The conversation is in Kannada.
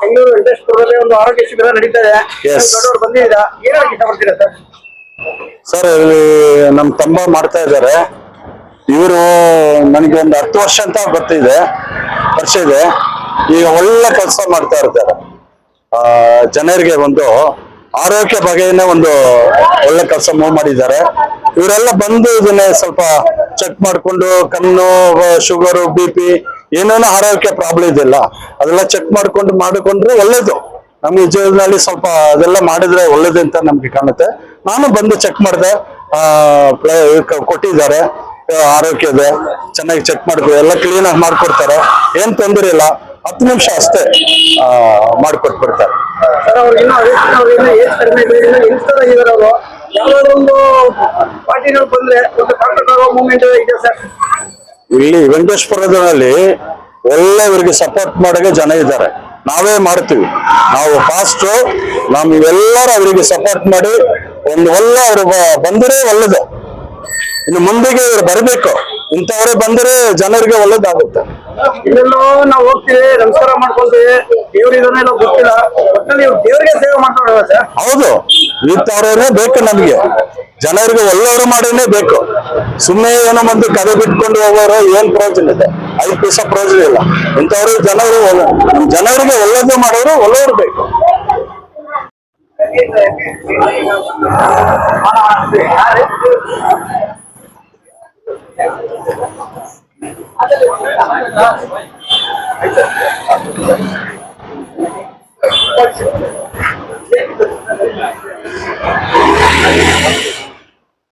ಬೆಂಗಳೂರು ವೆಂಕಟೇಶ್ವರದಲ್ಲಿ ಒಂದು ಆರೋಗ್ಯ ಶಿಬಿರ ನಡೀತಾ ಇದೆ. Yes. ದೊಡ್ಡವರು ಬಂದಿದ್ದೀರಾ, ಏನಾಗಿ ಇಷ್ಟಪಡ್ತೀರಾ ಸರ್? ಸರ್ ಇಲ್ಲಿ ನಮ್ ತಮ್ಮ ಮಾಡ್ತಾ ಇದ್ದಾರೆ. ಇವರು ನನಗೆ ಒಂದು 10 ವರ್ಷ ಅಂತ ಗೊತ್ತಿದೆ, ಪರಿಚಯ ಇದೆ. ಈಗ ಒಳ್ಳೆ ಕೆಲಸ ಮಾಡ್ತಾ ಇರ್ತಾರೆ. ಜನರಿಗೆ ಒಂದು ಆರೋಗ್ಯ ಬಗೆಯಿಂದ ಒಂದು ಒಳ್ಳೆ ಕೆಲಸ ಮೂವ್ ಮಾಡಿದ್ದಾರೆ. ಇವರೆಲ್ಲ ಬಂದು ಇದನ್ನ ಸ್ವಲ್ಪ ಚೆಕ್ ಮಾಡ್ಕೊಂಡು ಕಣ್ಣು, ಶುಗರು, BP ಏನೇನೋ ಆರೋಗ್ಯ ಪ್ರಾಬ್ಲಮ್ ಇದೆಯಲ್ಲ ಅದೆಲ್ಲ ಚೆಕ್ ಮಾಡಿಕೊಂಡ್ರೆ ಒಳ್ಳೇದು. ನಮ್ಗೆ ಜೀವನದಲ್ಲಿ ಸ್ವಲ್ಪ ಅದೆಲ್ಲ ಮಾಡಿದ್ರೆ ಒಳ್ಳೇದು ಅಂತ ನಮ್ಗೆ ಕಾಣುತ್ತೆ. ನಾನು ಬಂದು ಚೆಕ್ ಮಾಡಿದೆ, ಕೊಟ್ಟಿದ್ದಾರೆ. ಆರೋಗ್ಯದ ಚೆನ್ನಾಗಿ ಚೆಕ್ ಮಾಡ್ತೀವಿ, ಎಲ್ಲ ಕ್ಲೀನ್ ಆಗಿ ಮಾಡ್ಕೊಡ್ತಾರೆ, ಏನ್ ತೊಂದರೆ ಇಲ್ಲ. 10 ನಿಮಿಷ ಅಷ್ಟೇ ಮಾಡ್ಕೊಟ್ಬಿಡ್ತಾರೆ. ಸರ್ ಅವ್ರಿಗೆ ಏಜ್ ಕಡಿಮೆ ಇದೆ, ಯಂಗ್ಸ್ಟರ್ ಆಗಿದ್ದಾರೆ ಅವರು. ಯಾವ್ದಾದ್ರು ಒಂದು ಪಾರ್ಟಿಗಳು ಬಂದ್ರೆ ಒಂದು ಕಾಂಟ್ಯಾಕ್ಟ್ ಆಗೋ ಮೂವ್ಮೆಂಟ್ ಇದೆ ಸರ್. ಇಲ್ಲಿ ವೆಂಕಟೇಶ್ವರದಲ್ಲಿ ಎಲ್ಲ ಇವರಿಗೆ ಸಪೋರ್ಟ್ ಮಾಡೋಕೆ ಜನ ಇದ್ದಾರೆ. ನಾವೇ ಮಾಡ್ತೀವಿ, ನಾವು ಫಾಸ್ಟ್ ನಮ್ಗೆಲ್ಲರೂ ಅವರಿಗೆ ಸಪೋರ್ಟ್ ಮಾಡಿ ಒಂದು ಒಳ್ಳೆ ಅವ್ರು ಬಂದರೆ ಒಳ್ಳೇದು. ಇನ್ನು ಮುಂದೆಗೆ ಇವ್ರು ಬರಬೇಕು, ಇಂಥವರೇ ಬಂದರೆ ಜನರಿಗೆ ಒಳ್ಳೇದಾಗುತ್ತೆ. ಇಲ್ಲೆಲ್ಲೋ ನಾವು ಹೋಗ್ತೀವಿ, ನಮಸ್ಕಾರ ಮಾಡ್ಕೊಳ್ತೀವಿ, ದೇವ್ರಿದಾನೆ ಇಲ್ಲ ಗೊತ್ತಿಲ್ಲ, ಒಟ್ಟಲ್ಲಿ ದೇವರಿಗೆ ಸೇವೆ ಮಾಡ್ಕೊಳ್ಳೋಣ ಸರ್. ಹೌದು, ಇಂಥವ್ರೇನೆ ಬೇಕು ನಮ್ಗೆ. ಜನರಿಗೆ ಒಳ್ಳೆಯವರು ಮಾಡೇನೆ ಬೇಕು. ಸುಮ್ಮನೆ ಏನೋ ಮಂದಿ ಕದೆ ಬಿಟ್ಕೊಂಡು ಹೋಗೋರು ಏನ್ ಪ್ರಯೋಜನ ಇದೆ? 5 ಪೈಸಾ ಪ್ರಯೋಜನ ಇಲ್ಲ. ಇಂಥವ್ರು ಜನರಿಗೆ ಒಳ್ಳೇದು ಮಾಡೋರು ಒಳ್ಳೆಯವರು ಬೇಕು. Thank you.